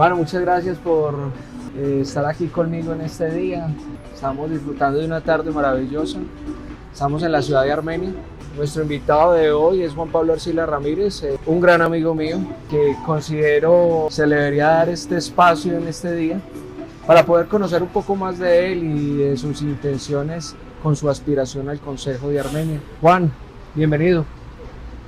Bueno, muchas gracias por estar aquí conmigo en este día. Estamos disfrutando de una tarde maravillosa. Estamos en la ciudad de Armenia. Nuestro invitado de hoy es Juan Pablo Arcila Ramírez, un gran amigo mío que considero se le debería dar este espacio en este día para poder conocer un poco más de él y de sus intenciones con su aspiración al Consejo de Armenia. Juan, bienvenido.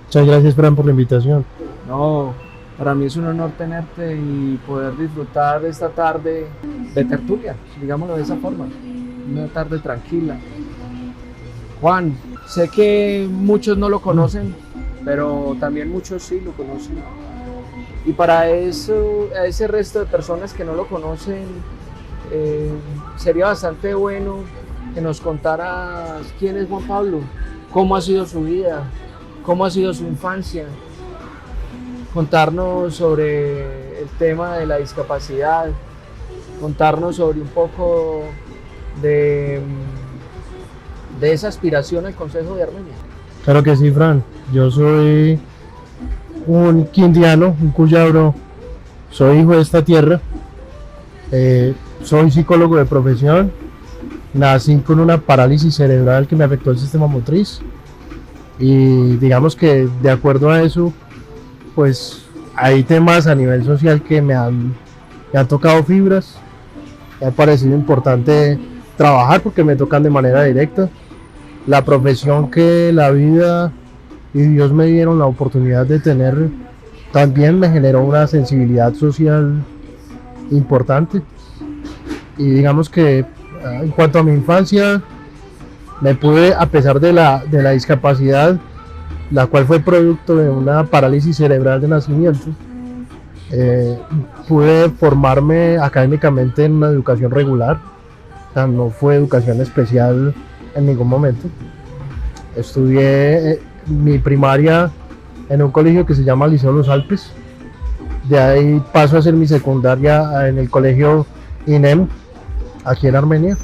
Muchas gracias, Fran, por la invitación. No, para mí es un honor tenerte y poder disfrutar de esta tarde de tertulia, digámoslo de esa forma, una tarde tranquila. Juan, sé que muchos no lo conocen, pero también muchos sí lo conocen. Y para eso, a ese resto de personas que no lo conocen, sería bastante bueno que nos contaras quién es Juan Pablo, cómo ha sido su vida, cómo ha sido su infancia, contarnos sobre el tema de la discapacidad, contarnos sobre un poco de esa aspiración al Consejo de Armenia. Claro que sí, Fran. Yo soy un quindiano, un cuyabro, soy hijo de esta tierra, soy psicólogo de profesión, nací con una parálisis cerebral que me afectó el sistema motriz y digamos que de acuerdo a eso, pues hay temas a nivel social que me han tocado fibras, me ha parecido importante trabajar porque me tocan de manera directa. La profesión que la vida y Dios me dieron la oportunidad de tener también me generó una sensibilidad social importante y digamos que en cuanto a mi infancia me pude, a pesar de la discapacidad, la cual fue producto de una parálisis cerebral de nacimiento, pude formarme académicamente en una educación regular, o sea, no fue educación especial en ningún momento. Estudié mi primaria en un colegio que se llama Liceo Los Alpes, de ahí paso a hacer mi secundaria en el colegio INEM, aquí en Armenia.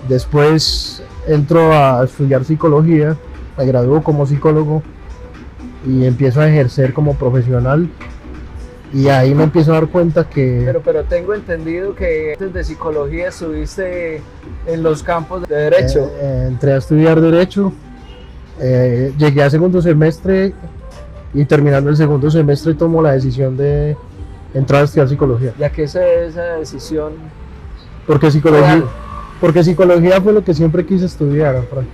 Después entro a estudiar psicología, me gradúo como psicólogo y empiezo a ejercer como profesional. Y ahí me empiezo a dar cuenta que... Pero tengo entendido que antes de psicología estuviste en los campos de Derecho. Entré a estudiar Derecho, llegué a segundo semestre y terminando el segundo semestre tomo la decisión de entrar a estudiar Psicología. ¿Y a qué se debe esa decisión? Porque psicología fue lo que siempre quise estudiar, Frank.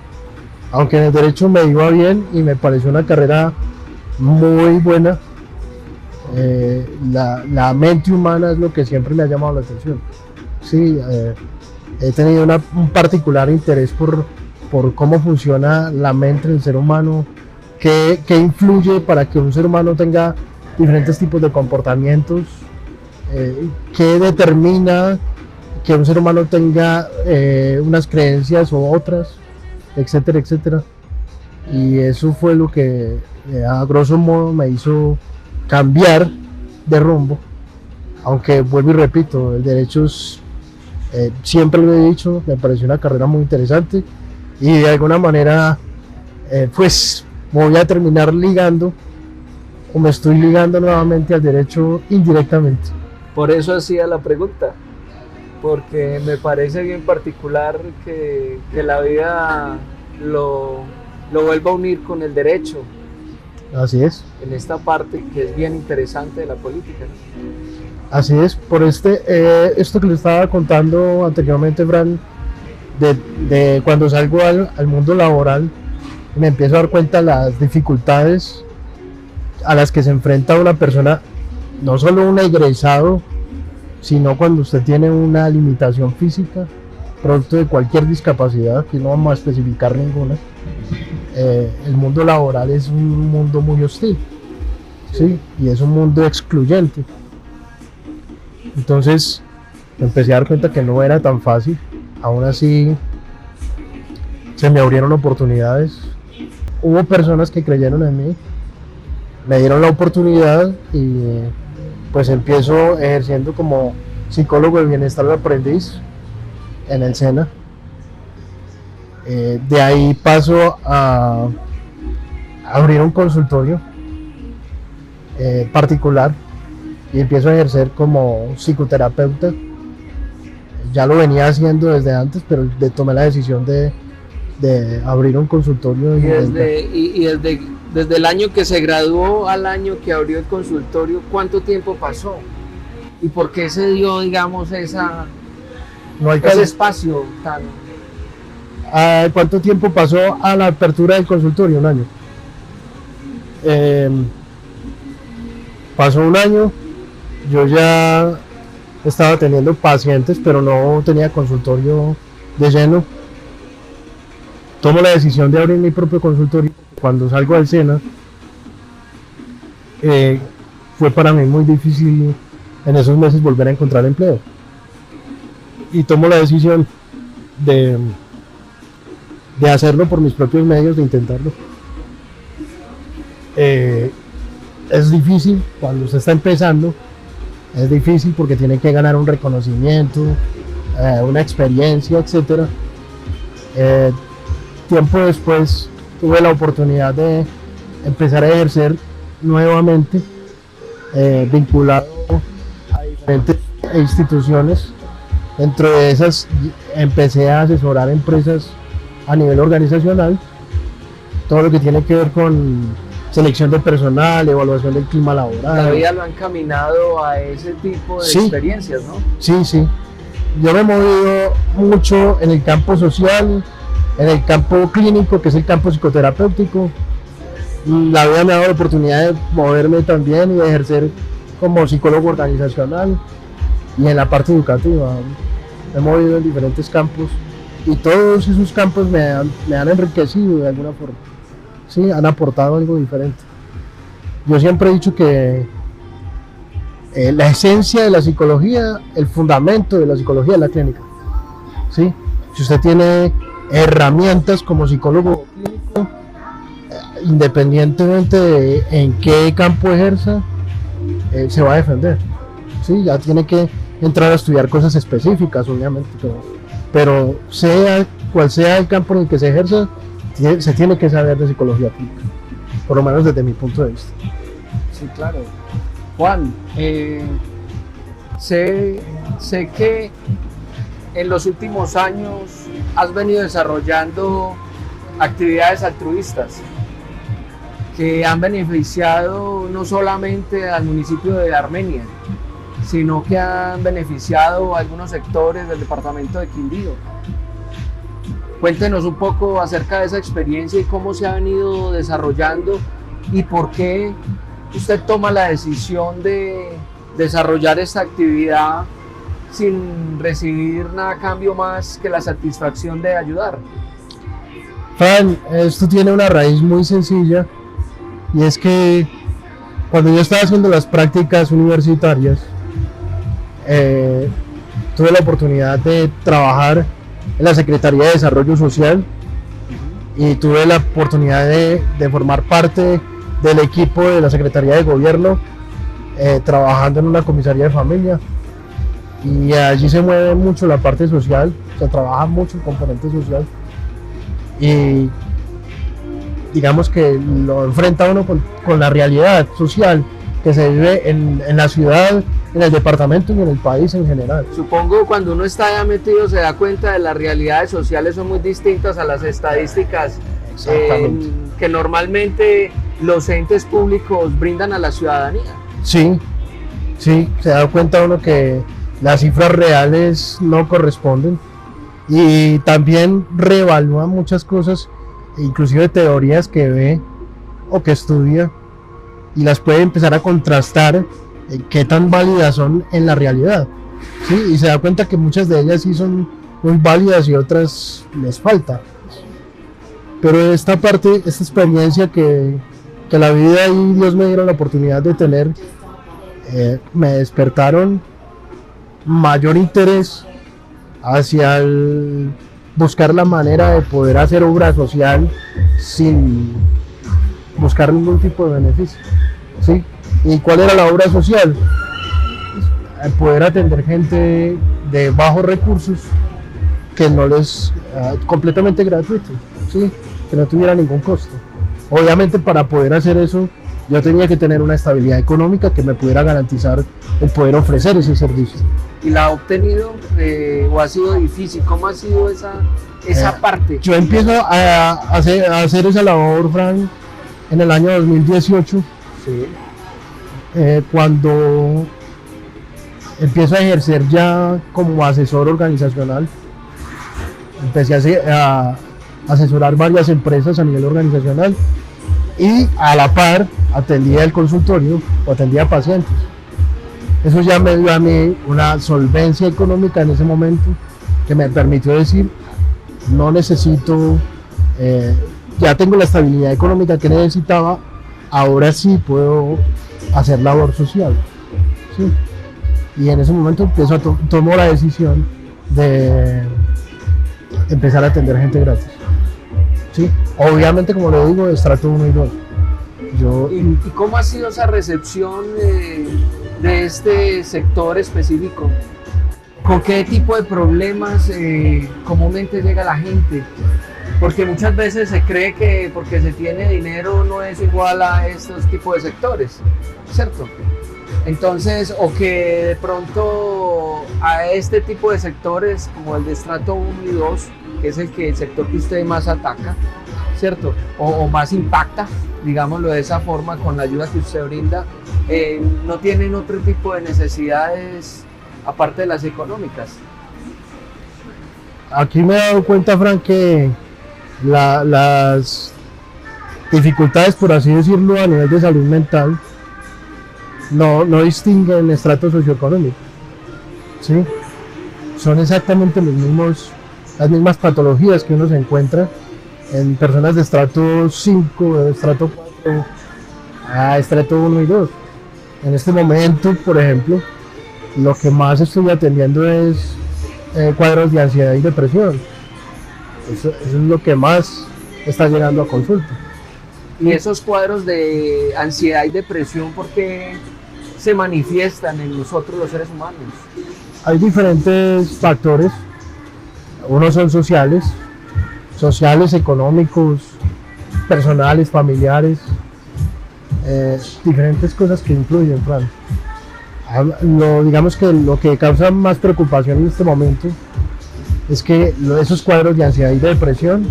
Aunque en el Derecho me iba bien y me pareció una carrera muy buena, la mente humana es lo que siempre me ha llamado la atención. Sí, he tenido un particular interés por cómo funciona la mente del ser humano, qué influye para que un ser humano tenga diferentes tipos de comportamientos, qué determina que un ser humano tenga unas creencias o otras, etcétera, etcétera. Y eso fue lo que a grosso modo me hizo cambiar de rumbo, aunque vuelvo y repito, el derecho siempre lo he dicho, me pareció una carrera muy interesante y de alguna manera pues me voy a terminar ligando o me estoy ligando nuevamente al derecho indirectamente. Por eso hacía la pregunta, porque me parece bien particular que la vida lo vuelva a unir con el derecho. Así es. En esta parte que es bien interesante de la política. Así es, por esto que le estaba contando anteriormente, Fran, de cuando salgo al mundo laboral, me empiezo a dar cuenta de las dificultades a las que se enfrenta una persona, no solo un egresado, sino cuando usted tiene una limitación física, producto de cualquier discapacidad, que no vamos a especificar ninguna. El mundo laboral es un mundo muy hostil, ¿sí? Y es un mundo excluyente. Entonces me empecé a dar cuenta que no era tan fácil. Aún así se me abrieron oportunidades. Hubo personas que creyeron en mí, me dieron la oportunidad y pues empiezo ejerciendo como psicólogo de bienestar de aprendiz en el SENA. De ahí paso a abrir un consultorio particular y empiezo a ejercer como psicoterapeuta. Ya lo venía haciendo desde antes, pero tomé la decisión de abrir un consultorio. Y desde el año que se graduó al año que abrió el consultorio, ¿cuánto tiempo pasó? ¿Y por qué se dio, digamos, ese espacio tan... ¿Cuánto tiempo pasó a la apertura del consultorio? Un año. Pasó un año, yo ya estaba teniendo pacientes, pero no tenía consultorio de lleno. Tomo la decisión de abrir mi propio consultorio. Cuando salgo del SENA, fue para mí muy difícil en esos meses volver a encontrar empleo. Y tomo la decisión de hacerlo por mis propios medios, de intentarlo. Es difícil cuando usted está empezando, es difícil porque tiene que ganar un reconocimiento, una experiencia, etc. Tiempo después tuve la oportunidad de empezar a ejercer nuevamente, vinculado a diferentes instituciones. Dentro de esas empecé a asesorar empresas a nivel organizacional, todo lo que tiene que ver con selección de personal, evaluación del clima laboral. La vida lo ha encaminado a ese tipo de experiencias, ¿no? Sí, sí. Yo me he movido mucho en el campo social, en el campo clínico, que es el campo psicoterapéutico. La vida me ha dado la oportunidad de moverme también y de ejercer como psicólogo organizacional y en la parte educativa. Me he movido en diferentes campos y todos esos campos me han enriquecido de alguna forma. Sí, han aportado algo diferente. Yo siempre he dicho que la esencia de la psicología, el fundamento de la psicología es la clínica. ¿Sí? Si usted tiene herramientas como psicólogo clínico, independientemente de en qué campo ejerza, se va a defender. ¿Sí? Ya tiene que entrar a estudiar cosas específicas, obviamente, pero sea cual sea el campo en el que se ejerza, se tiene que saber de psicología clínica, por lo menos desde mi punto de vista. Sí, claro. Juan, sé que en los últimos años has venido desarrollando actividades altruistas que han beneficiado no solamente al municipio de Armenia, sino que han beneficiado a algunos sectores del departamento de Quindío. Cuéntenos un poco acerca de esa experiencia y cómo se ha venido desarrollando y por qué usted toma la decisión de desarrollar esta actividad sin recibir nada a cambio más que la satisfacción de ayudar. Fran, esto tiene una raíz muy sencilla y es que cuando yo estaba haciendo las prácticas universitarias, tuve la oportunidad de trabajar en la Secretaría de Desarrollo Social y tuve la oportunidad de formar parte del equipo de la Secretaría de Gobierno, trabajando en una comisaría de familia, y allí se mueve mucho la parte social, se trabaja mucho el componente social y digamos que lo enfrenta uno con la realidad social que se vive en la ciudad, en el departamento y en el país en general. Supongo cuando uno está ya metido se da cuenta de las realidades sociales son muy distintas a las estadísticas que normalmente los entes públicos brindan a la ciudadanía. Sí, sí, se da cuenta uno que las cifras reales no corresponden y también reevalúa muchas cosas, inclusive teorías que ve o que estudia, y las puede empezar a contrastar qué tan válidas son en la realidad, ¿sí? Y se da cuenta que muchas de ellas sí son muy válidas y otras les falta. Pero esta experiencia que la vida y Dios me dieron la oportunidad de tener, me despertaron mayor interés hacia buscar la manera de poder hacer obra social sin buscar ningún tipo de beneficio, ¿sí? ¿Y cuál era la obra social? Poder atender gente de bajos recursos que no les completamente gratuito, ¿sí? Que no tuviera ningún costo. Obviamente para poder hacer eso yo tenía que tener una estabilidad económica que me pudiera garantizar el poder ofrecer ese servicio. ¿Y la ha obtenido o ha sido difícil? ¿Cómo ha sido esa parte? Yo empiezo a hacer esa labor, Fran, en el año 2018, Sí. Cuando empiezo a ejercer ya como asesor organizacional. Empecé a asesorar varias empresas a nivel organizacional y a la par atendía el consultorio o atendía pacientes. Eso ya me dio a mí una solvencia económica en ese momento que me permitió decir, no necesito, ya tengo la estabilidad económica que necesitaba, ahora sí puedo hacer labor social. ¿Sí? Y en ese momento tomo la decisión de empezar a atender gente gratis. ¿Sí? Obviamente, como le digo, estrato 1 y 2. ¿Y cómo ha sido esa recepción de este sector específico? ¿Con qué tipo de problemas comúnmente llega la gente? Porque muchas veces se cree que porque se tiene dinero no es igual a estos tipos de sectores, ¿cierto? Entonces, o que de pronto a este tipo de sectores como el de estrato 1 y 2, que es el sector que usted más ataca, ¿cierto? O más impacta, digámoslo de esa forma, con la ayuda que usted brinda, no tienen otro tipo de necesidades aparte de las económicas. Aquí me he dado cuenta, Frank, que las dificultades, por así decirlo, a nivel de salud mental, no distinguen estrato socioeconómico, ¿sí? Son exactamente las mismas patologías que uno se encuentra en personas de estrato 5, de estrato 4 a estrato 1 y 2. En este momento, por ejemplo, lo que más estoy atendiendo es cuadros de ansiedad y depresión. Eso es lo que más está llegando a consulta. Y esos cuadros de ansiedad y depresión, ¿por qué se manifiestan en nosotros los seres humanos? Hay diferentes factores. Unos son sociales, económicos, personales, familiares, diferentes cosas que influyen, Fran. Digamos que lo que causa más preocupación en este momento es que esos cuadros de ansiedad y de depresión,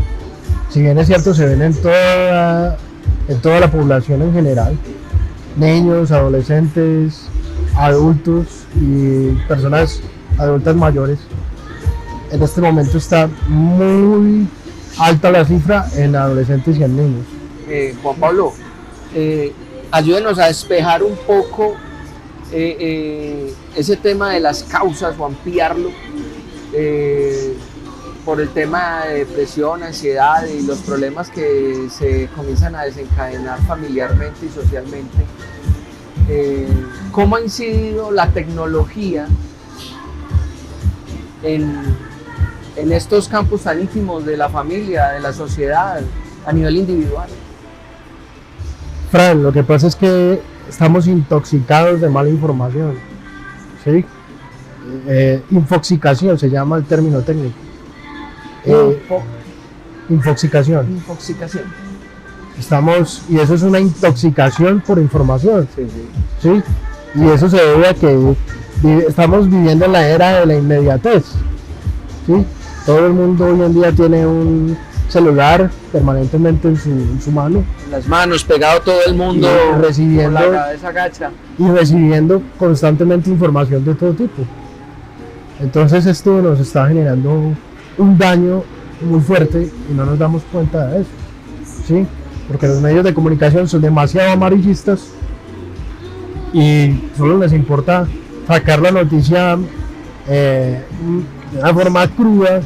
si bien es cierto, se ven en toda la población en general, niños, adolescentes, adultos y personas adultas mayores. En este momento está muy alta la cifra en adolescentes y en niños. Juan Pablo, ayúdenos a despejar un poco ese tema de las causas o ampliarlo por el tema de depresión, ansiedad y los problemas que se comienzan a desencadenar familiarmente y socialmente. ¿Cómo ha incidido la tecnología en estos campos tan íntimos de la familia, de la sociedad, a nivel individual? Fran, lo que pasa es que estamos intoxicados de mala información, ¿sí? Infoxicación se llama el término técnico. Infoxicación. Infoxicación. Y eso es una intoxicación por información, Sí. ¿sí? Y eso se debe a que estamos viviendo en la era de la inmediatez, ¿sí? Todo el mundo hoy en día tiene un celular permanentemente en su mano. En las manos, pegado todo el mundo, y recibiendo, con la cabeza gacha. Y recibiendo constantemente información de todo tipo. Entonces esto nos está generando un daño muy fuerte y no nos damos cuenta de eso, ¿sí? Porque los medios de comunicación son demasiado amarillistas y solo les importa sacar la noticia de una forma cruda,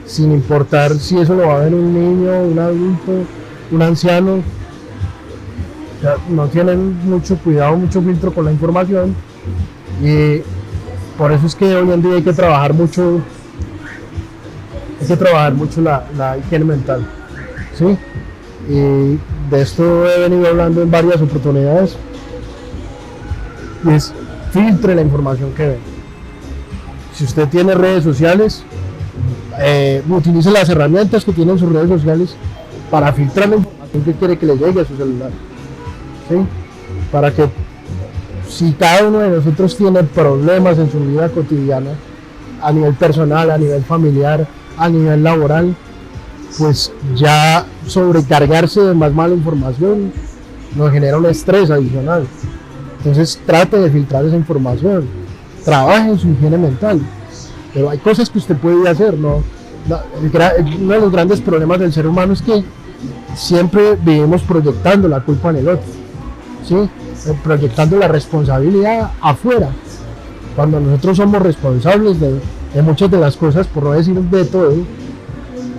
sin importar si eso lo va a ver un niño, un adulto, un anciano. O sea, no tienen mucho cuidado, mucho filtro con la información, y por eso es que hoy en día hay que trabajar mucho la higiene mental, ¿sí? Y de esto he venido hablando en varias oportunidades, y es: filtre la información que ve. Si usted tiene redes sociales, utilice las herramientas que tienen sus redes sociales para filtrar la información que quiere que le llegue a su celular, ¿sí? para que si cada uno de nosotros tiene problemas en su vida cotidiana, a nivel personal, a nivel familiar, a nivel laboral, pues ya sobrecargarse de más mala información nos genera un estrés adicional. Entonces trate de filtrar esa información, trabaje en su higiene mental, pero hay cosas que usted puede hacer, ¿no? Uno de los grandes problemas del ser humano es que siempre vivimos proyectando la culpa en el otro, ¿sí? Proyectando la responsabilidad afuera, cuando nosotros somos responsables de muchas de las cosas, por no decir de todo,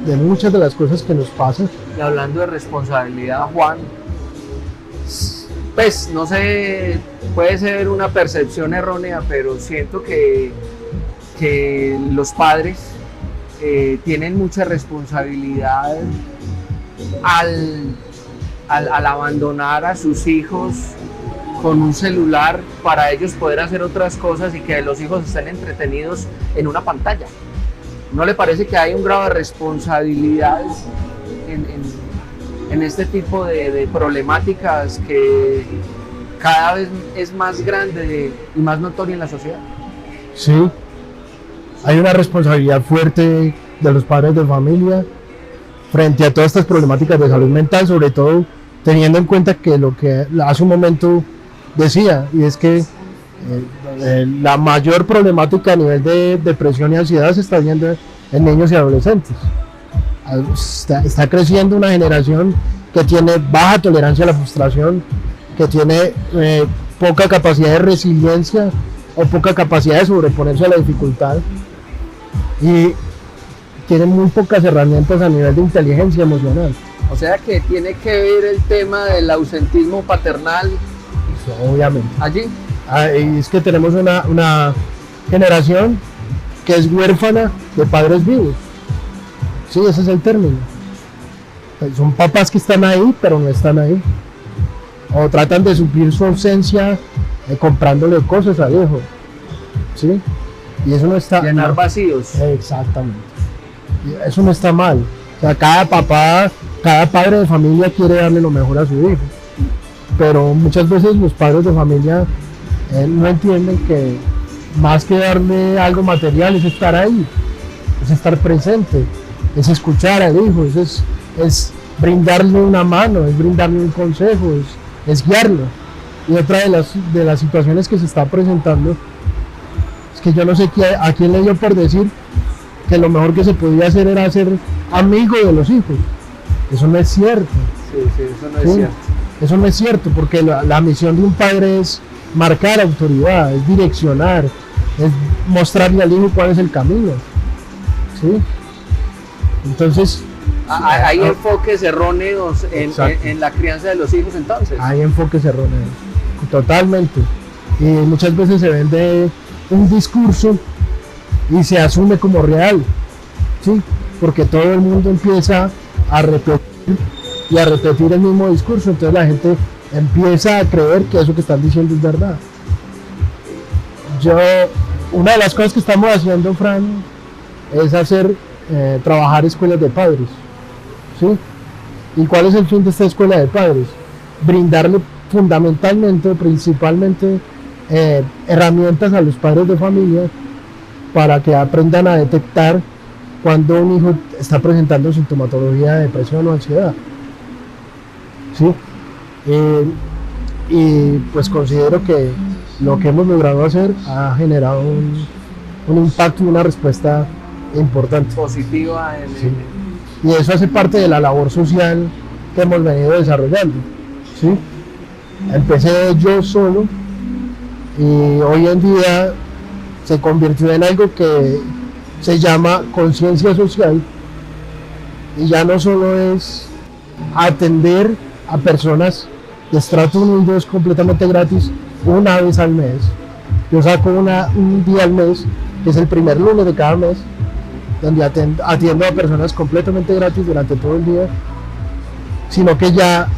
de muchas de las cosas que nos pasan. Y hablando de responsabilidad, Juan, pues no sé, puede ser una percepción errónea, pero siento que los padres tienen mucha responsabilidad al abandonar a sus hijos con un celular para ellos poder hacer otras cosas y que los hijos estén entretenidos en una pantalla. ¿No le parece que hay un grado de responsabilidad en este tipo de problemáticas que cada vez es más grande y más notoria en la sociedad? Sí, hay una responsabilidad fuerte de los padres de familia frente a todas estas problemáticas de salud mental, sobre todo teniendo en cuenta que lo que hace un momento decía, y es que la mayor problemática a nivel de depresión y ansiedad se está viendo en niños y adolescentes. Está creciendo una generación que tiene baja tolerancia a la frustración, que tiene poca capacidad de resiliencia o poca capacidad de sobreponerse a la dificultad, y tiene muy pocas herramientas a nivel de inteligencia emocional. O sea que tiene que ver el tema del ausentismo paternal. Eso, obviamente. Allí. Y es que tenemos una generación que es huérfana de padres vivos. Sí, ese es el término. Son papás que están ahí, pero no están ahí. O tratan de suplir su ausencia comprándole cosas al hijo. ¿Sí? Y eso no está... Llenar vacíos. Exactamente. Y eso no está mal. O sea, cada papá, cada padre de familia quiere darle lo mejor a su hijo. Pero muchas veces los padres de familia no entienden que más que darle algo material es estar ahí, es estar presente, es escuchar al hijo, es brindarle una mano, es brindarle un consejo, es guiarlo. Y otra de las situaciones que se está presentando es que yo no sé a quién le dio por decir que lo mejor que se podía hacer era ser amigo de los hijos. Eso no es cierto. Sí, eso no es cierto. Eso no es cierto, porque la misión de un padre es marcar autoridad, es direccionar, es mostrarle al hijo cuál es el camino. ¿Sí? Entonces... Hay enfoques erróneos en la crianza de los hijos, entonces. Hay enfoques erróneos, totalmente. Y muchas veces se vende un discurso y se asume como real, ¿sí? Porque todo el mundo empieza a repetir el mismo discurso, entonces la gente empieza a creer que eso que están diciendo es verdad. Una de las cosas que estamos haciendo, Fran, es trabajar escuelas de padres, ¿sí? ¿Y cuál es el fin de esta escuela de padres? Brindarle principalmente herramientas a los padres de familia para que aprendan a detectar cuando un hijo está presentando sintomatología de depresión o ansiedad. ¿Sí? Y pues considero que lo que hemos logrado hacer ha generado un impacto y una respuesta importante. Positiva. Sí. Y eso hace parte de la labor social que hemos venido desarrollando. ¿Sí? Empecé yo solo y hoy en día se convirtió en algo que se llama conciencia social, y ya no solo es atender a personas de estrato 1 y 2 completamente gratis una vez al mes. Yo saco un día al mes, que es el primer lunes de cada mes, donde atiendo a personas completamente gratis durante todo el día, sino que ya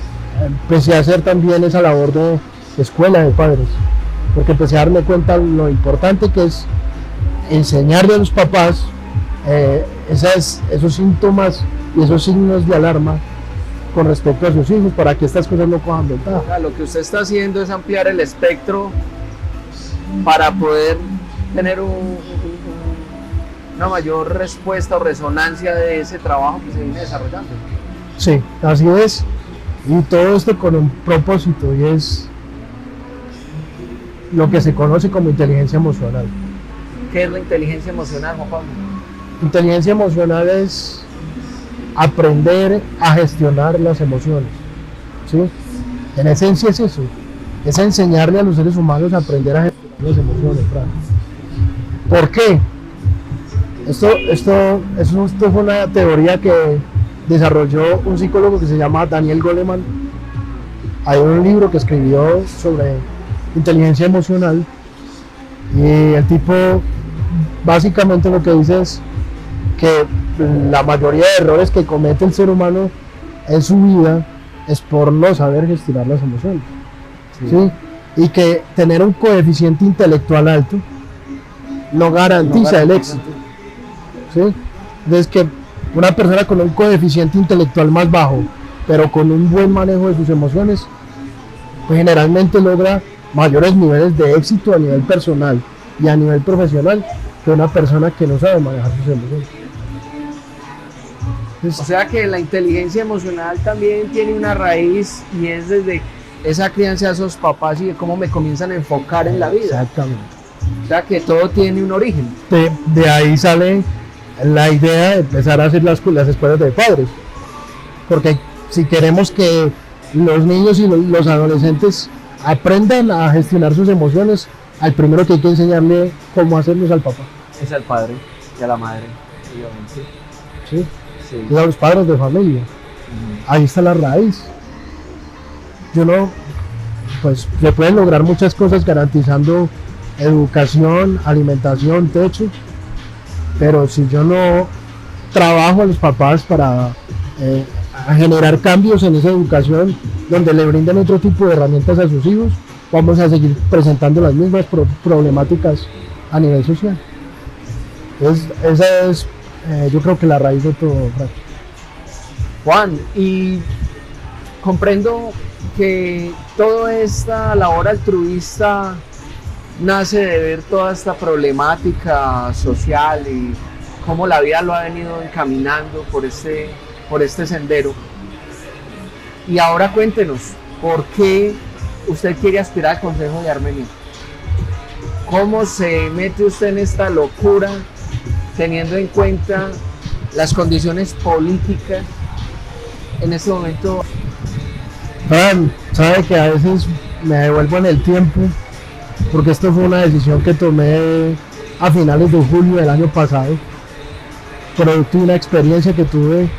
empecé a hacer también esa labor de escuela de padres, porque empecé a darme cuenta lo importante que es enseñarle a los papás esos síntomas y esos signos de alarma con respecto a sus hijos para que estas cosas no cojan ventaja. O sea, lo que usted está haciendo es ampliar el espectro para poder tener una mayor respuesta o resonancia de ese trabajo que se viene desarrollando. Sí, así es. Y todo esto con un propósito, y es lo que se conoce como inteligencia emocional. ¿Qué es la inteligencia emocional, Juan Pablo? Inteligencia emocional es aprender a gestionar las emociones, ¿sí? En esencia es eso, es enseñarle a los seres humanos a aprender a gestionar las emociones, Fran. ¿Por qué? Esto fue una teoría que desarrolló un psicólogo que se llama Daniel Goleman. Hay un libro que escribió sobre inteligencia emocional y el tipo básicamente lo que dice es que la mayoría de errores que comete el ser humano en su vida es por no saber gestionar las emociones, ¿sí? Y que tener un coeficiente intelectual alto no garantiza el éxito, ¿sí? Entonces que una persona con un coeficiente intelectual más bajo pero con un buen manejo de sus emociones pues generalmente logra mayores niveles de éxito a nivel personal y a nivel profesional que una persona que no sabe manejar sus emociones. O sea que la inteligencia emocional también tiene una raíz y es desde esa crianza de esos papás y de cómo me comienzan a enfocar en la vida. Exactamente. O sea que todo tiene un origen. De ahí sale la idea de empezar a hacer las escuelas de padres. Porque si queremos que los niños y los adolescentes aprendan a gestionar sus emociones, al primero que hay que enseñarle cómo hacerlo es al papá. Es al padre y a la madre, obviamente. ¿Sí? Sí. Es a los padres de familia. Ahí está la raíz. Pues se pueden lograr muchas cosas garantizando educación, alimentación, techo, pero si yo no trabajo a los papás para a generar cambios en esa educación donde le brinden otro tipo de herramientas a sus hijos, vamos a seguir presentando las mismas problemáticas a nivel social. Entonces, esa es yo creo que la raíz de todo, Frank. Juan, y comprendo que toda esta labor altruista nace de ver toda esta problemática social y cómo la vida lo ha venido encaminando por este sendero. Y ahora cuéntenos, ¿por qué usted quiere aspirar al Consejo de Armenia? ¿Cómo se mete usted en esta locura teniendo en cuenta las condiciones políticas en este momento? Sabe que a veces me devuelvo en el tiempo porque esto fue una decisión que tomé a finales de julio del año pasado, producto de una experiencia que tuve,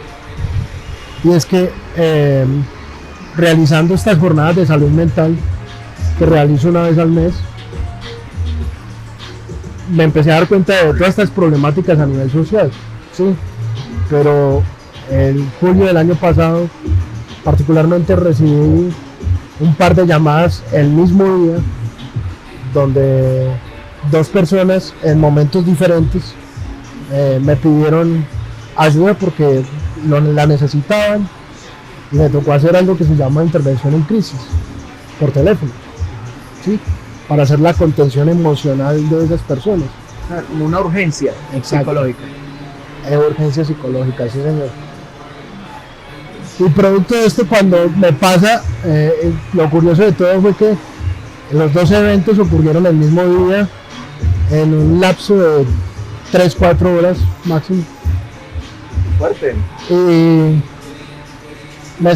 y es que realizando estas jornadas de salud mental que realizo una vez al mes, me empecé a dar cuenta de todas estas problemáticas a nivel social, ¿sí? Pero en julio del año pasado particularmente recibí un par de llamadas el mismo día donde dos personas en momentos diferentes me pidieron ayuda porque la necesitaban y me tocó hacer algo que se llama intervención en crisis por teléfono, ¿sí? Para hacer la contención emocional de esas personas. Como una urgencia psicológica. Urgencia psicológica, sí señor. Y producto de esto, cuando me pasa, lo curioso de todo fue que los dos eventos ocurrieron el mismo día, en un lapso de 3-4 horas máximo. Fuerte. Y me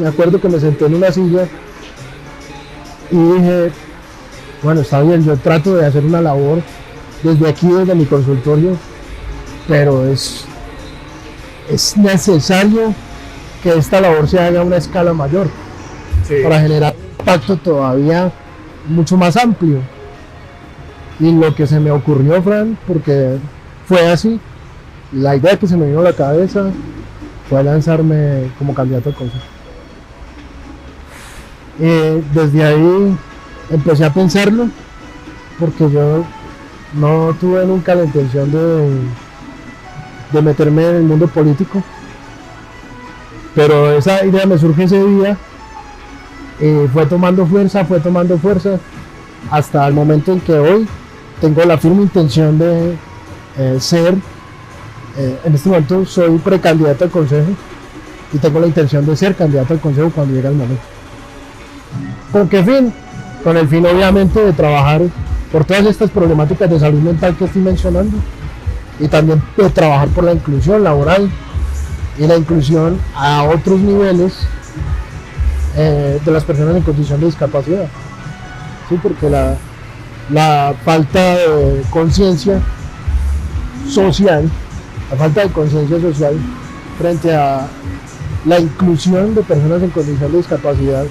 acuerdo que me senté en una silla y dije, bueno, está bien, yo trato de hacer una labor desde aquí, desde mi consultorio, pero es necesario que esta labor se haga a una escala mayor, sí, para generar un impacto todavía mucho más amplio. Y lo que se me ocurrió, Fran, porque fue así, la idea que se me vino a la cabeza fue lanzarme como candidato al consejo. Desde ahí empecé a pensarlo, porque yo no tuve nunca la intención de meterme en el mundo político. Pero esa idea me surge ese día, fue tomando fuerza, hasta el momento en que hoy tengo la firme intención de ser, en este momento soy precandidato al consejo y tengo la intención de ser candidato al consejo cuando llegue el momento. ¿Con qué fin? Con el fin obviamente de trabajar por todas estas problemáticas de salud mental que estoy mencionando y también de trabajar por la inclusión laboral y la inclusión a otros niveles de las personas en condición de discapacidad. Sí, porque la falta de conciencia social, frente a la inclusión de personas en condición de discapacidad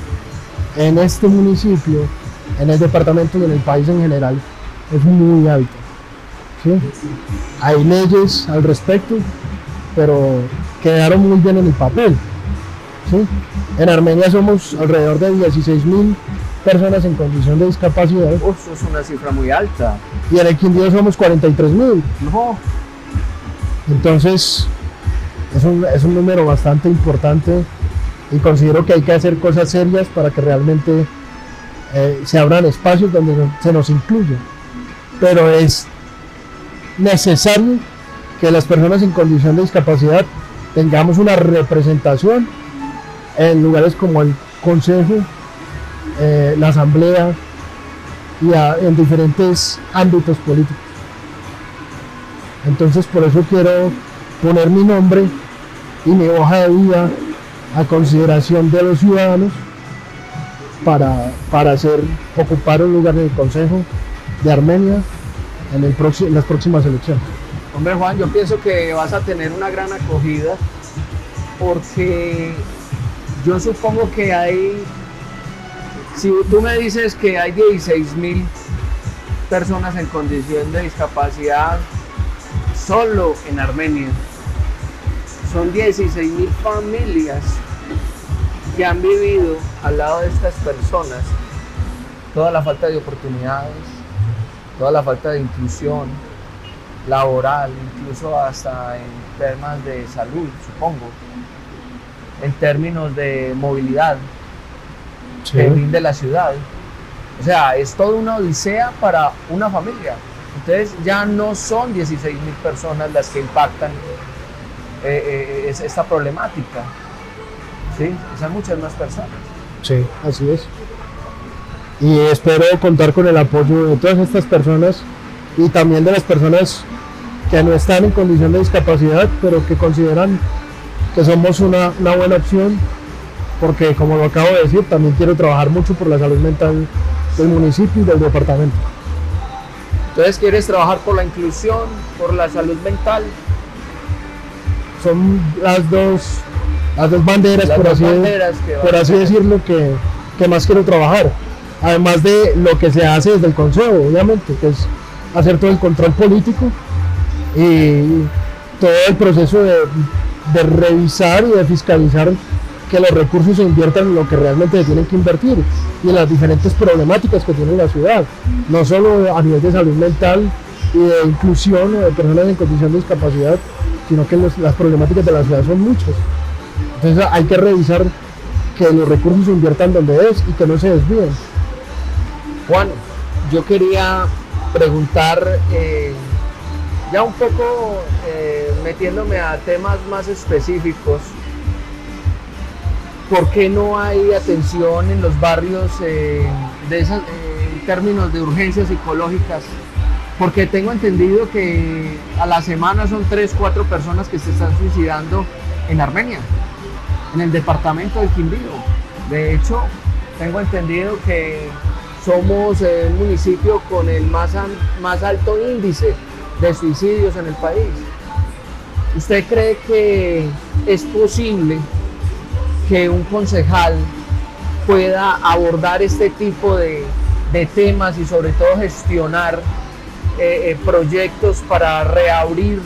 en este municipio, en el departamento y en el país en general, es muy alta. ¿Sí? Hay leyes al respecto, pero quedaron muy bien en el papel. ¿Sí? En Armenia somos alrededor de 16.000 personas en condición de discapacidad. Eso es una cifra muy alta. Y en el Quindío somos 43.000. No. Entonces, es un número bastante importante y considero que hay que hacer cosas serias para que realmente se abran espacios donde se nos incluya. Pero es necesario que las personas en condición de discapacidad tengamos una representación en lugares como el Consejo, la Asamblea y en diferentes ámbitos políticos. Entonces por eso quiero poner mi nombre y mi hoja de vida a consideración de los ciudadanos para ocupar un lugar en el Consejo de Armenia en las próximas elecciones. Hombre Juan, yo pienso que vas a tener una gran acogida porque yo supongo que si tú me dices que hay 16.000 personas en condición de discapacidad solo en Armenia, son 16.000 familias que han vivido al lado de estas personas toda la falta de oportunidades, toda la falta de inclusión laboral, incluso hasta en temas de salud, supongo, en términos de movilidad, Sí. que brinde la ciudad. O sea, es toda una odisea para una familia. Entonces ya no son 16.000 personas las que impactan esta problemática. Sí, son muchas más personas. Sí, así es. Y espero contar con el apoyo de todas estas personas y también de las personas que no están en condición de discapacidad, pero que consideran que somos una buena opción, porque como lo acabo de decir, también quiero trabajar mucho por la salud mental del municipio y del departamento. Entonces, ¿quieres trabajar por la inclusión, por la salud mental? Son las dos banderas, Las por dos así, banderas que por van a así tener. decirlo, que más quiero trabajar. Además de lo que se hace desde el Consejo, obviamente, que es hacer todo el control político y todo el proceso de revisar y de fiscalizar que los recursos se inviertan en lo que realmente se tienen que invertir y en las diferentes problemáticas que tiene la ciudad, no solo a nivel de salud mental y de inclusión de personas en condición de discapacidad, sino que las problemáticas de la ciudad son muchas. Entonces hay que revisar que los recursos se inviertan donde es y que no se desvíen. Juan, yo quería preguntar, ya un poco metiéndome a temas más específicos, ¿por qué no hay atención en los barrios en términos de urgencias psicológicas? Porque tengo entendido que a la semana son 3, 4 personas que se están suicidando en Armenia, en el departamento del Quindío. De hecho, tengo entendido que somos el municipio con el más alto índice de suicidios en el país. ¿Usted cree que es posible que un concejal pueda abordar este tipo de temas y sobre todo gestionar proyectos para reabrir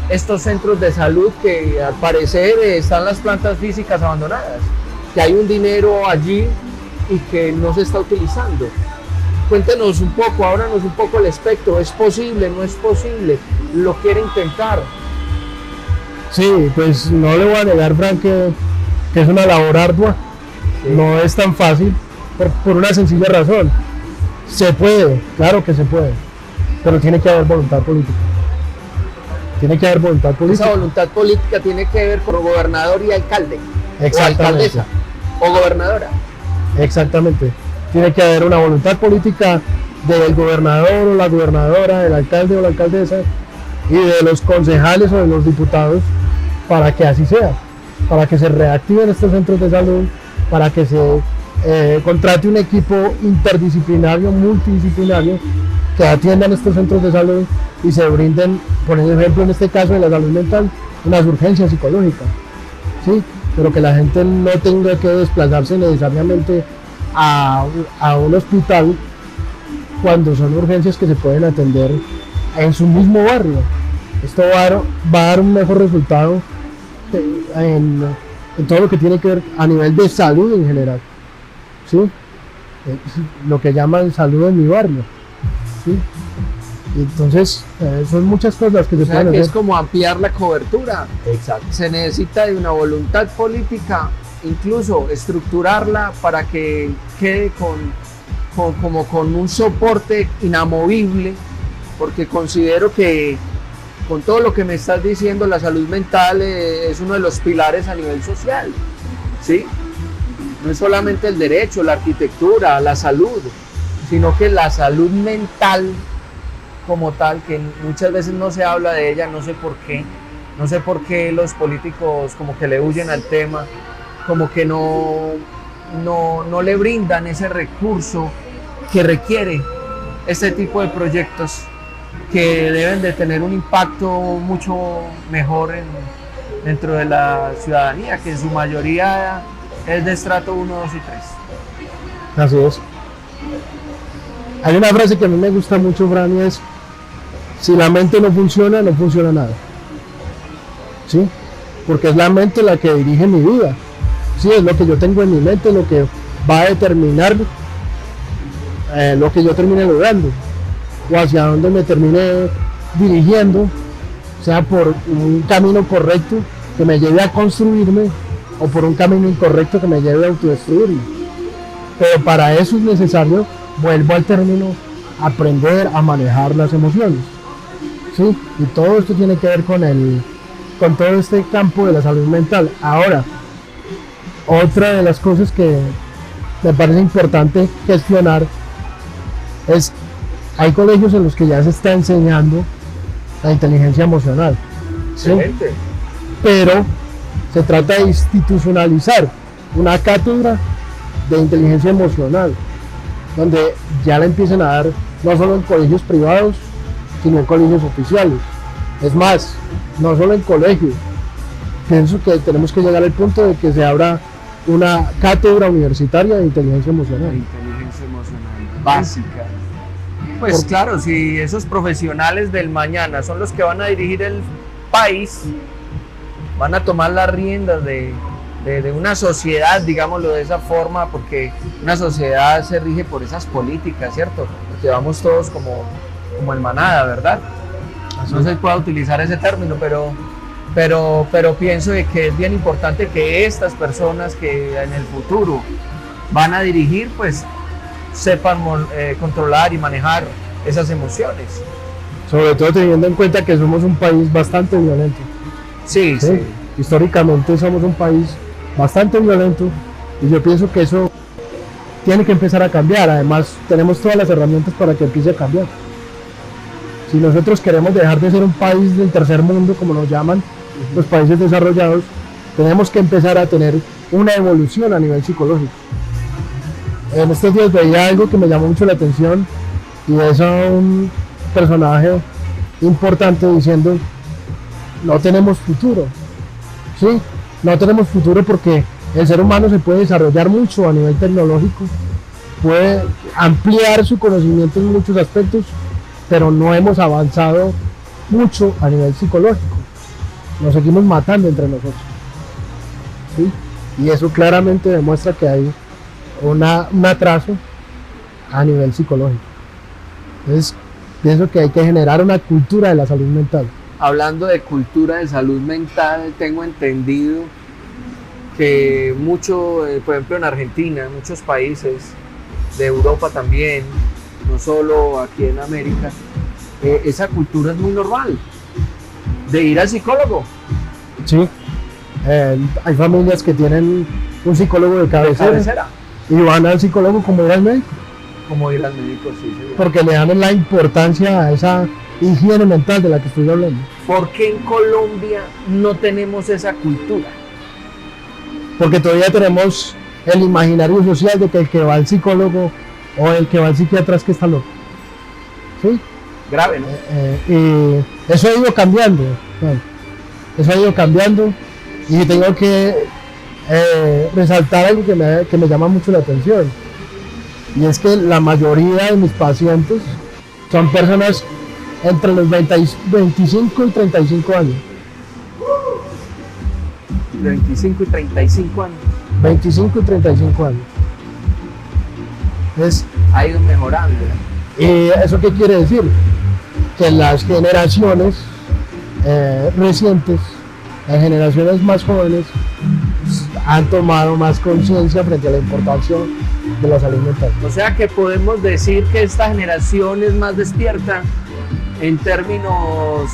estos centros de salud que al parecer están las plantas físicas abandonadas, que hay un dinero allí y que no se está utilizando? Cuéntenos un poco, ábranos un poco el espectro. ¿Es posible? ¿No es posible? ¿Lo quiere intentar? Sí, pues no le voy a negar, Frank, que que es una labor ardua, Sí. no es tan fácil, por una sencilla razón. Se puede, claro que se puede, pero tiene que haber voluntad política. Tiene que haber voluntad Esa política. voluntad política tiene que ver con gobernador y alcalde, o Exactamente. alcaldesa, o gobernadora. Exactamente. Tiene que haber una voluntad política del gobernador o la gobernadora, del alcalde o la alcaldesa y de los concejales o de los diputados para que así sea, para que se reactiven estos centros de salud, para que se contrate un equipo interdisciplinario, multidisciplinario que atiendan estos centros de salud y se brinden, por ejemplo en este caso de la salud mental, unas urgencias psicológicas, ¿sí? Pero que la gente no tenga que desplazarse necesariamente a un hospital cuando son urgencias que se pueden atender en su mismo barrio. Esto va a dar un mejor resultado en todo lo que tiene que ver a nivel de salud en general, ¿sí? Lo que llaman salud en mi barrio, ¿sí? Entonces son muchas cosas que se O sea pueden que hacer. es como ampliar la cobertura. Exacto. Se necesita de una voluntad política, incluso estructurarla para que quede con un soporte inamovible, porque considero que con todo lo que me estás diciendo, la salud mental es uno de los pilares a nivel social, ¿sí? No es solamente el derecho, la arquitectura, la salud, sino que la salud mental como tal, que muchas veces no se habla de ella, no sé por qué los políticos como que le huyen al tema, como que no le brindan ese recurso que requiere este tipo de proyectos que deben de tener un impacto mucho mejor dentro de la ciudadanía, que en su mayoría es de estrato 1, 2 y 3. Así es. Hay una frase que a mí me gusta mucho, Fran, y es: si la mente no funciona, no funciona nada. ¿Sí? Porque es la mente la que dirige mi vida. Sí, es lo que yo tengo en mi mente, lo que va a determinar lo que yo termine logrando, o hacia dónde me termine dirigiendo, sea por un camino correcto que me lleve a construirme o por un camino incorrecto que me lleve a autodestruirme. Pero para eso es necesario, vuelvo al término, aprender a manejar las emociones. ¿Sí? Y todo esto tiene que ver con todo este campo de la salud mental. Ahora, otra de las cosas que me parece importante gestionar es: hay colegios en los que ya se está enseñando la inteligencia emocional, ¿sí? Excelente. Pero se trata de institucionalizar una cátedra de inteligencia emocional, donde ya la empiecen a dar no solo en colegios privados, sino en colegios oficiales. Es más, no solo en colegios. Pienso que tenemos que llegar al punto de que se abra una cátedra universitaria de inteligencia La emocional. inteligencia emocional básica. Pues claro, si esos profesionales del mañana son los que van a dirigir el país, van a tomar las riendas de una sociedad, digámoslo de esa forma, porque una sociedad se rige por esas políticas, ¿cierto? Porque vamos todos como en manada, ¿verdad? No sé si pueda utilizar ese término, pero pienso de que es bien importante que estas personas que en el futuro van a dirigir, pues sepan controlar y manejar esas emociones. Sobre todo teniendo en cuenta que somos un país bastante violento. Sí, ¿Sí? sí. Históricamente somos un país bastante violento y yo pienso que eso tiene que empezar a cambiar. Además, tenemos todas las herramientas para que empiece a cambiar. Si nosotros queremos dejar de ser un país del tercer mundo, como nos llaman los países desarrollados, tenemos que empezar a tener una evolución a nivel psicológico. En estos días veía algo que me llamó mucho la atención y es a un personaje importante diciendo: no tenemos futuro, ¿sí? No tenemos futuro porque el ser humano se puede desarrollar mucho a nivel tecnológico, puede ampliar su conocimiento en muchos aspectos, pero no hemos avanzado mucho a nivel psicológico. Nos seguimos matando entre nosotros, ¿sí? Y eso claramente demuestra que hay un atraso a nivel psicológico. Entonces, pienso que hay que generar una cultura de la salud mental. Hablando de cultura de salud mental, tengo entendido que mucho, por ejemplo en Argentina, en muchos países de Europa también, no solo aquí en América, esa cultura es muy normal, de ir al psicólogo. Sí, hay familias que tienen un psicólogo de cabecera y van al psicólogo como ir al médico. Como ir al médico, sí, señor. Porque le dan la importancia a esa higiene mental de la que estoy hablando. ¿Por qué en Colombia no tenemos esa cultura? Porque todavía tenemos el imaginario social de que el que va al psicólogo o el que va al psiquiatra es que está loco. ¿Sí? Grave, ¿no? Y eso ha ido cambiando. Bueno, eso ha ido cambiando y tengo que resaltar algo que me llama mucho la atención. Y es que la mayoría de mis pacientes son personas entre los 25 y 35 años. 25 y 35 años. 25 y 35 años. Ha ido mejorando. ¿Eso qué quiere decir? Que las generaciones recientes, las generaciones más jóvenes, han tomado más conciencia frente a la importancia de la salud mental. O sea que podemos decir que esta generación es más despierta en términos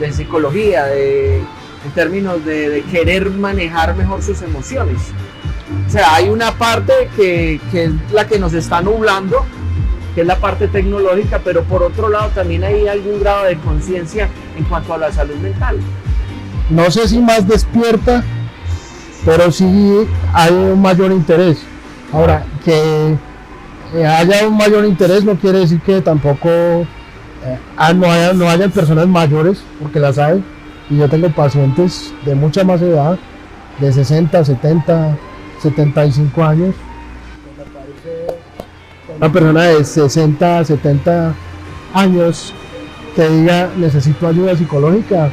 de psicología, en términos de querer manejar mejor sus emociones. O sea, hay una parte que es la que nos está nublando, que es la parte tecnológica, pero por otro lado también hay algún grado de conciencia en cuanto a la salud mental. No sé si más despierta, pero sí hay un mayor interés. Ahora, que haya un mayor interés no quiere decir que tampoco no hayan personas mayores, porque las hay, y yo tengo pacientes de mucha más edad, de 60, 70, 75 años. Una persona de 60, 70 años que diga necesito ayuda psicológica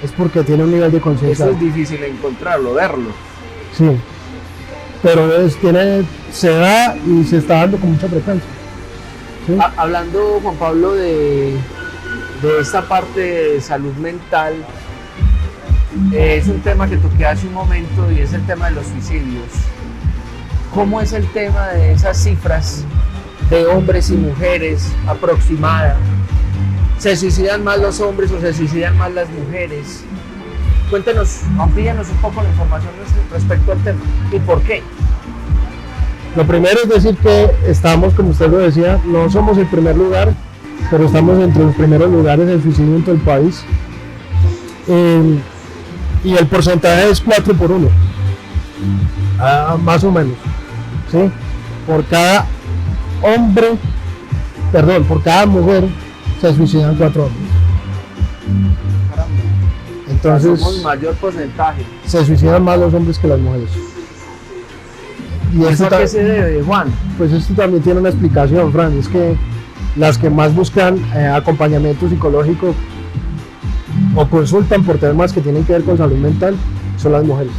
es porque tiene un nivel de conciencia. Eso es difícil encontrarlo, verlo. Sí, pero se da y se está dando con mucha frecuencia. ¿Sí? Hablando, Juan Pablo, de esta parte de salud mental, es un tema que toqué hace un momento y es el tema de los suicidios. ¿Cómo es el tema de esas cifras de hombres y mujeres aproximadas? ¿Se suicidan más los hombres o se suicidan más las mujeres? Cuéntenos, amplíanos un poco la información respecto al tema y por qué. Lo primero es decir que estamos, como usted lo decía, no somos el primer lugar, pero estamos entre los primeros lugares del suicidio en todo el país. Y el porcentaje es 4 por 1, más o menos. ¿Sí? Por cada mujer se suicidan 4 hombres. Entonces, somos mayor porcentaje. Se suicidan más los hombres que las mujeres. ¿Y eso a qué se debe, Juan? Pues esto también tiene una explicación, Fran, es que las que más buscan acompañamiento psicológico o consultan por temas que tienen que ver con salud mental son las mujeres.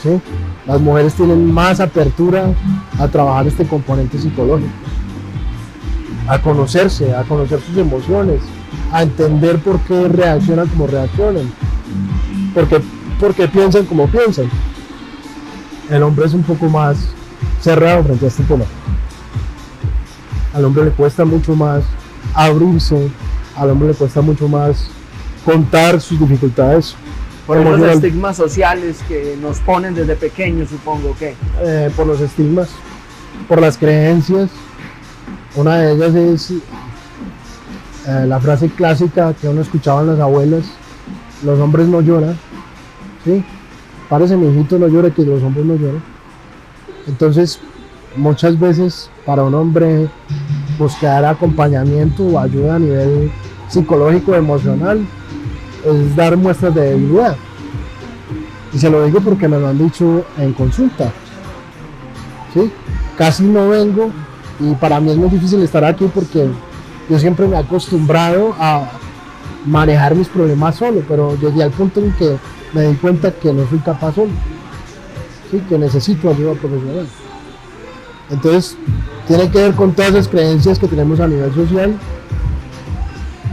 ¿Sí? Las mujeres tienen más apertura a trabajar este componente psicológico, a conocer sus emociones, a entender por qué reaccionan como reaccionan, por qué piensan como piensan. El hombre es un poco más cerrado frente a este tema. Al hombre le cuesta mucho más abrirse, al hombre le cuesta mucho más contar sus dificultades. Por los estigmas sociales que nos ponen desde pequeños, supongo que. Por los estigmas, por las creencias. Una de ellas es la frase clásica que uno escuchaba en las abuelas: los hombres no lloran. ¿Sí? Párese, mi hijito, no llore, que los hombres no lloran. Entonces, muchas veces para un hombre buscar acompañamiento o ayuda a nivel psicológico, emocional, es dar muestras de debilidad. Y se lo digo porque me lo han dicho en consulta. ¿Sí? Casi no vengo y para mí es muy difícil estar aquí porque yo siempre me he acostumbrado a manejar mis problemas solo, pero llegué al punto en que me di cuenta que no soy capaz solo, ¿sí? Que necesito ayuda profesional. Entonces, tiene que ver con todas las creencias que tenemos a nivel social,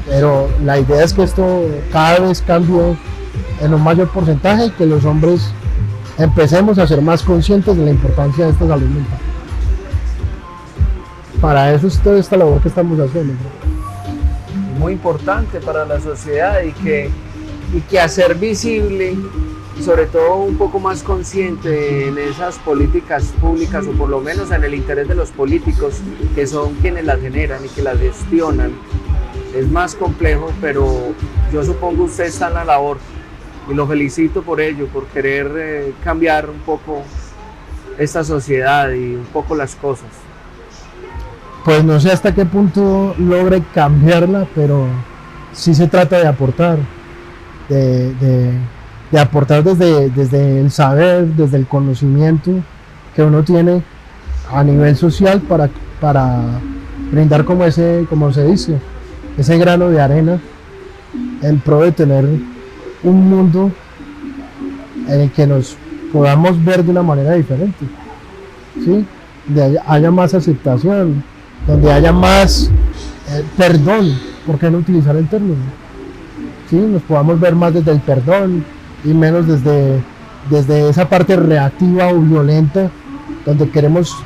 pero la idea es que esto cada vez cambie en un mayor porcentaje y que los hombres empecemos a ser más conscientes de la importancia de esta salud mental. Para eso es toda esta labor que estamos haciendo, ¿no? Muy importante para la sociedad y que hacer visible y sobre todo un poco más consciente en esas políticas públicas, o por lo menos en el interés de los políticos, que son quienes las generan y que las gestionan. Es más complejo, pero yo supongo usted está en la labor y lo felicito por ello, por querer cambiar un poco esta sociedad y un poco las cosas. Pues no sé hasta qué punto logre cambiarla, pero sí se trata de aportar, de aportar desde el saber, desde el conocimiento que uno tiene a nivel social para brindar como se dice, ese grano de arena en pro de tener un mundo en el que nos podamos ver de una manera diferente, ¿sí? Donde haya más aceptación, donde haya más perdón, ¿por qué no utilizar el término? ¿Sí? Nos podamos ver más desde el perdón y menos desde esa parte reactiva o violenta, donde queremos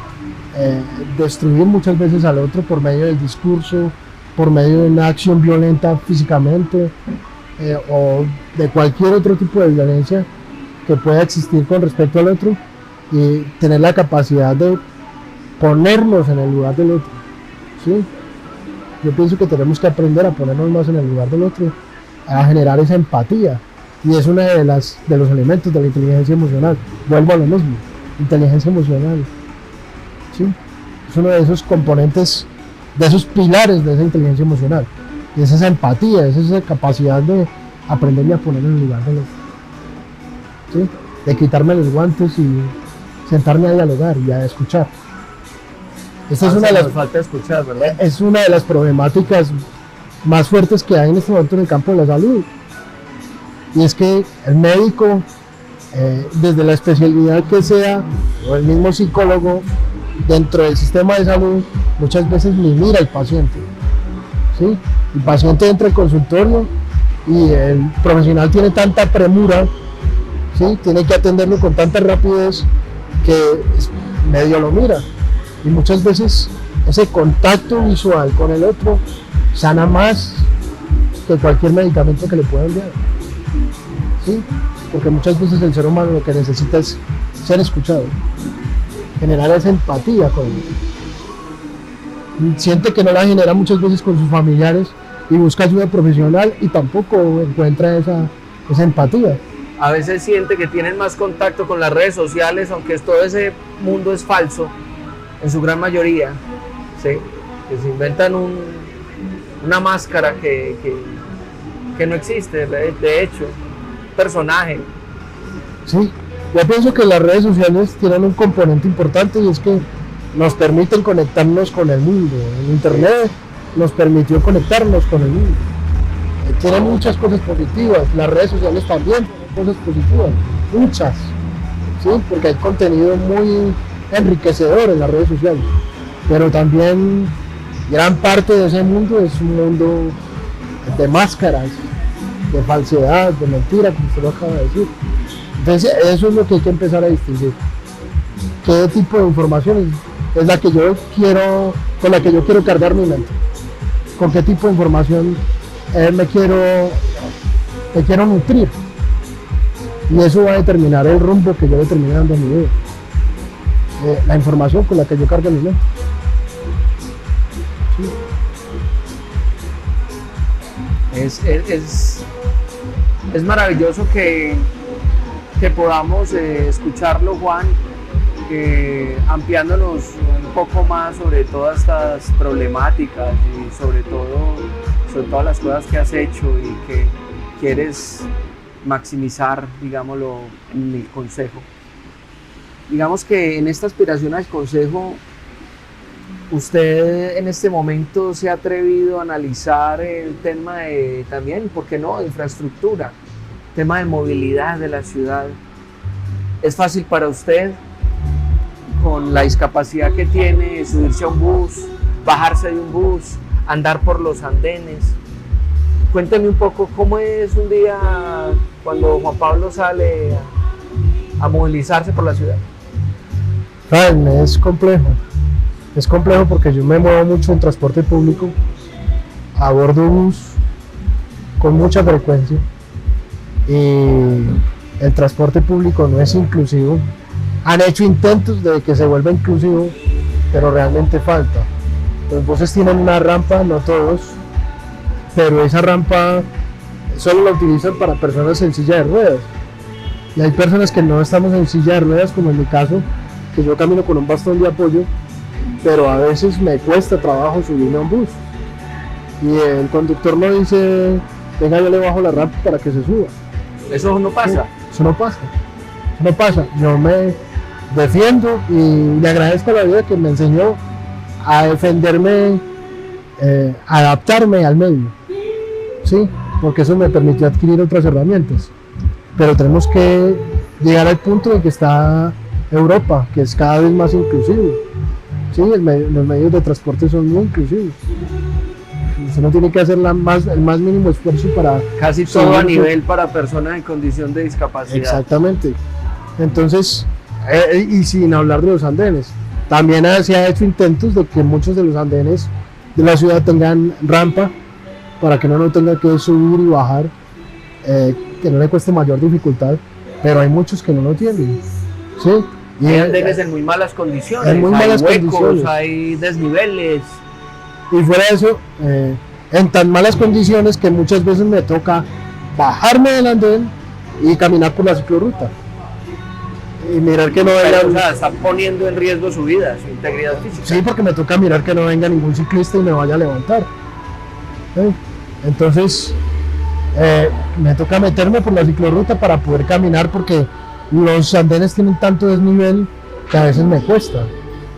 destruir muchas veces al otro por medio del discurso, por medio de una acción violenta físicamente, o de cualquier otro tipo de violencia que pueda existir con respecto al otro, y tener la capacidad de ponernos en el lugar del otro, ¿sí? Yo pienso que tenemos que aprender a ponernos más en el lugar del otro, a generar esa empatía, y es uno de los elementos de la inteligencia emocional. Vuelvo a lo mismo, inteligencia emocional, ¿sí? Es uno de esos componentes, de esos pilares de esa inteligencia emocional, y es esa empatía, es esa capacidad de aprenderme a poner en el lugar del otro, ¿sí? De quitarme los guantes y sentarme a dialogar y a escuchar. Esta es falta escuchar, ¿verdad? Es una de las problemáticas más fuertes que hay en este momento en el campo de la salud, y es que el médico, desde la especialidad que sea, o el mismo psicólogo dentro del sistema de salud, muchas veces ni mira al paciente, ¿sí? El paciente entra al consultorio y el profesional tiene tanta premura, ¿sí? Tiene que atenderlo con tanta rapidez que medio lo mira, y muchas veces ese contacto visual con el otro sana más que cualquier medicamento que le pueda enviar, ¿sí? Porque muchas veces el ser humano lo que necesita es ser escuchado, generar esa empatía con él. Siente que no la genera muchas veces con sus familiares y busca ayuda profesional y tampoco encuentra esa empatía. A veces siente que tienen más contacto con las redes sociales, aunque todo ese mundo es falso, en su gran mayoría, ¿sí? Que se inventan una máscara que no existe, de hecho, un personaje. Sí, yo pienso que las redes sociales tienen un componente importante, y es que nos permiten conectarnos con el mundo. El internet nos permitió conectarnos con el mundo. Tiene muchas cosas positivas, las redes sociales también tienen cosas positivas, muchas, ¿sí? Porque hay contenido muy enriquecedor en las redes sociales, pero también gran parte de ese mundo es un mundo de máscaras, de falsedad, de mentira, como usted lo acaba de decir. Entonces eso es lo que hay que empezar a distinguir. ¿Qué tipo de información es la que yo quiero, con la que yo quiero cargar mi mente? ¿Con qué tipo de información me quiero nutrir? Y eso va a determinar el rumbo que yo determine dando en mi vida. La información con la que yo cargo mi mente. Sí. Es maravilloso que podamos escucharlo, Juan, ampliándonos un poco más sobre todas estas problemáticas y sobre todas las cosas que has hecho y que quieres maximizar, digámoslo, en el consejo. Digamos que en esta aspiración al consejo, usted en este momento se ha atrevido a analizar el tema de, también, ¿por qué no?, de infraestructura, tema de movilidad de la ciudad. ¿Es fácil para usted, con la discapacidad que tiene, subirse a un bus, bajarse de un bus, andar por los andenes? Cuénteme un poco cómo es un día cuando Juan Pablo sale a movilizarse por la ciudad? Es complejo. Es complejo porque yo me muevo mucho en transporte público, abordo bus con mucha frecuencia y el transporte público no es inclusivo. Han hecho intentos de que se vuelva inclusivo, pero realmente falta. Los buses tienen una rampa, no todos, pero esa rampa solo la utilizan para personas en silla de ruedas. Y hay personas que no estamos en silla de ruedas, como en mi caso, que yo camino con un bastón de apoyo, pero a veces me cuesta trabajo subirme a un bus. Y el conductor me dice, venga, yo le bajo la rampa para que se suba. Eso no pasa. Eso no pasa. Eso no pasa. Yo me defiendo y le agradezco a la vida que me enseñó a defenderme, adaptarme al medio. ¿Sí? Porque eso me permitió adquirir otras herramientas. Pero tenemos que llegar al punto en que está Europa, que es cada vez más inclusivo. ¿Sí? Los medios de transporte son muy inclusivos. Usted no tiene que hacer el más mínimo esfuerzo para... Casi todo a nivel para personas en condición de discapacidad. Exactamente. Entonces, y sin hablar de los andenes, también se ha hecho intentos de que muchos de los andenes de la ciudad tengan rampa para que uno no tenga que subir y bajar, que no le cueste mayor dificultad, pero hay muchos que no lo tienen. ¿Sí? Y hay andenes en muy malas condiciones, hay huecos, condiciones. Hay desniveles. Y fuera de eso, en tan malas condiciones que muchas veces me toca bajarme del andén y caminar por la ciclorruta. Y mirar que no venga... O sea, está poniendo en riesgo su vida, su integridad física. Sí, porque me toca mirar que no venga ningún ciclista y me vaya a levantar. Entonces, me toca meterme por la ciclorruta para poder caminar porque los andenes tienen tanto desnivel que a veces me cuesta.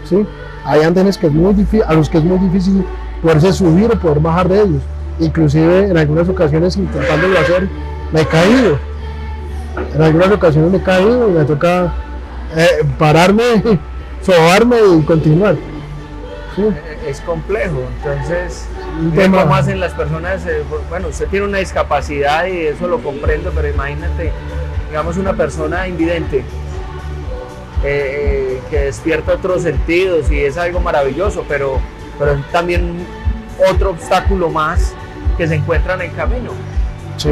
¿Sí? Hay andenes que es muy difícil, a los que es muy difícil poderse subir o poder bajar de ellos. Inclusive en algunas ocasiones intentándolo hacer, me he caído. En algunas ocasiones me he caído y me toca pararme, sobarme y continuar. ¿Sí? Es complejo, entonces ¿cómo hacen las personas? Bueno, usted tiene una discapacidad y eso lo comprendo, pero imagínate, digamos, una persona invidente que despierta otros sentidos y es algo maravilloso, pero es también otro obstáculo más que se encuentra en el camino. Sí.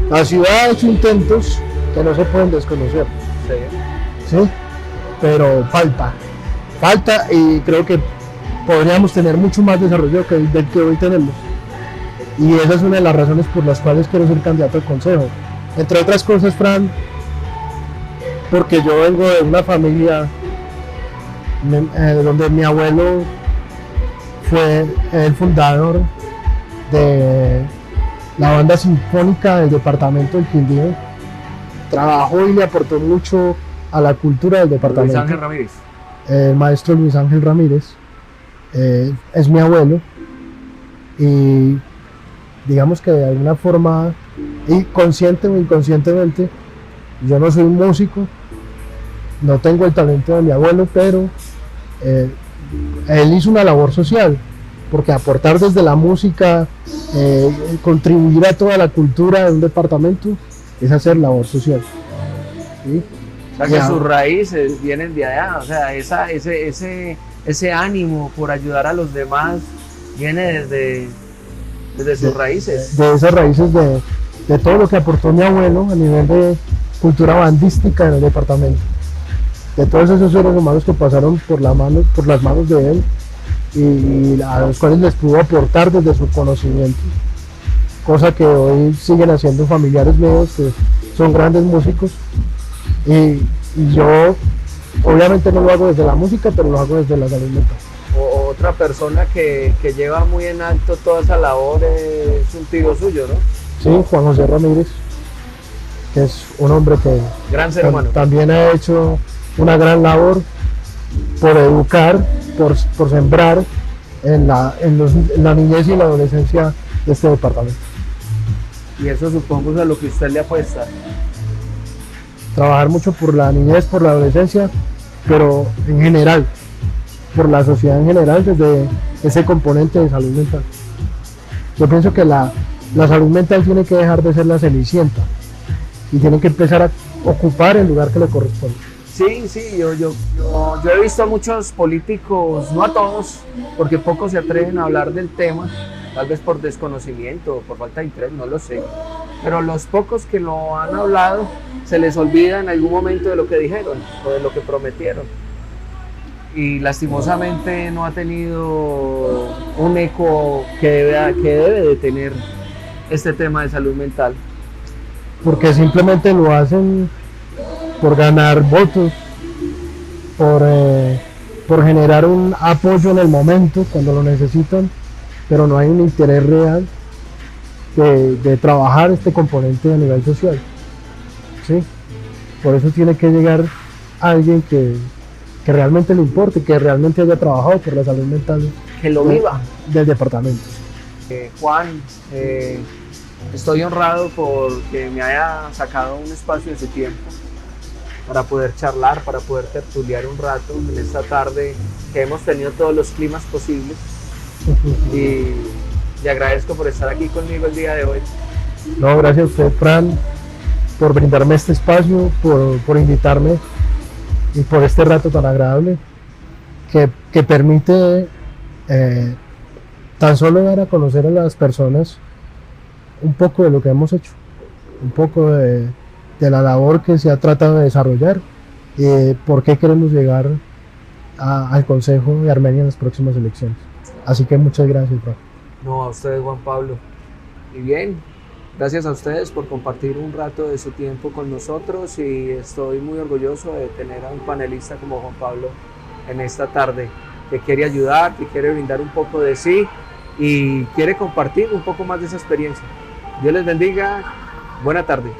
La ciudad ha hecho intentos que no se pueden desconocer. Sí. ¿Sí? Pero falta y creo que podríamos tener mucho más desarrollo del que hoy tenemos. Y esa es una de las razones por las cuales quiero ser candidato al consejo. Entre otras cosas, Fran, porque yo vengo de una familia donde mi abuelo fue el fundador de la banda sinfónica del departamento del Quindío. Trabajó y le aportó mucho a la cultura del departamento. Luis Ángel Ramírez. El maestro Luis Ángel Ramírez es mi abuelo y digamos que de alguna forma, y consciente o inconscientemente, yo no soy músico, no tengo el talento de mi abuelo, pero él hizo una labor social, porque aportar desde la música, contribuir a toda la cultura de un departamento, es hacer labor social. ¿Sí? O sea, que sus raíces vienen de allá, o sea, ese ánimo por ayudar a los demás viene desde sus raíces. De esas raíces de todo lo que aportó mi abuelo a nivel de cultura bandística en el departamento. De todos esos seres humanos que pasaron por las manos de él y a los cuales les pudo aportar desde su conocimiento. Cosa que hoy siguen haciendo familiares míos que son grandes músicos. Y yo obviamente no lo hago desde la música, pero lo hago desde la salud mental. Otra persona que lleva muy en alto toda esa labor es un tío suyo, ¿no? Sí, Juan José Ramírez, que es un hombre que gran ser humano. También ha hecho una gran labor por educar, por sembrar en la niñez y la adolescencia de este departamento. Y eso supongo es a lo que usted le apuesta. Trabajar mucho por la niñez, por la adolescencia, pero en general, por la sociedad en general, desde ese componente de salud mental. Yo pienso que la salud mental tiene que dejar de ser la cenicienta y tiene que empezar a ocupar el lugar que le corresponde. Sí, sí, yo he visto a muchos políticos, no a todos, porque pocos se atreven a hablar del tema, tal vez por desconocimiento o por falta de interés, no lo sé. Pero los pocos que lo han hablado, se les olvida en algún momento de lo que dijeron o de lo que prometieron. Y lastimosamente no ha tenido un eco que debe de tener este tema de salud mental. Porque simplemente lo hacen por ganar votos, por generar un apoyo en el momento cuando lo necesitan, pero no hay un interés real de trabajar este componente a nivel social. ¿Sí? Por eso tiene que llegar alguien que realmente le importe, que realmente haya trabajado por la salud mental, que lo viva, del departamento. Juan, estoy honrado porque me haya sacado un espacio de su tiempo para poder charlar, para poder tertuliar un rato en esta tarde que hemos tenido todos los climas posibles. Y le agradezco por estar aquí conmigo el día de hoy. No, gracias a usted, Fran, por brindarme este espacio, por invitarme y por este rato tan agradable que permite tan solo dar a conocer a las personas un poco de lo que hemos hecho, un poco de la labor que se ha tratado de desarrollar y por qué queremos llegar al Consejo de Armenia en las próximas elecciones. Así que muchas gracias, Fran. No, a ustedes, Juan Pablo. Y bien, gracias a ustedes por compartir un rato de su tiempo con nosotros y estoy muy orgulloso de tener a un panelista como Juan Pablo en esta tarde que quiere ayudar, que quiere brindar un poco de sí y quiere compartir un poco más de esa experiencia. Dios les bendiga. Buena tarde.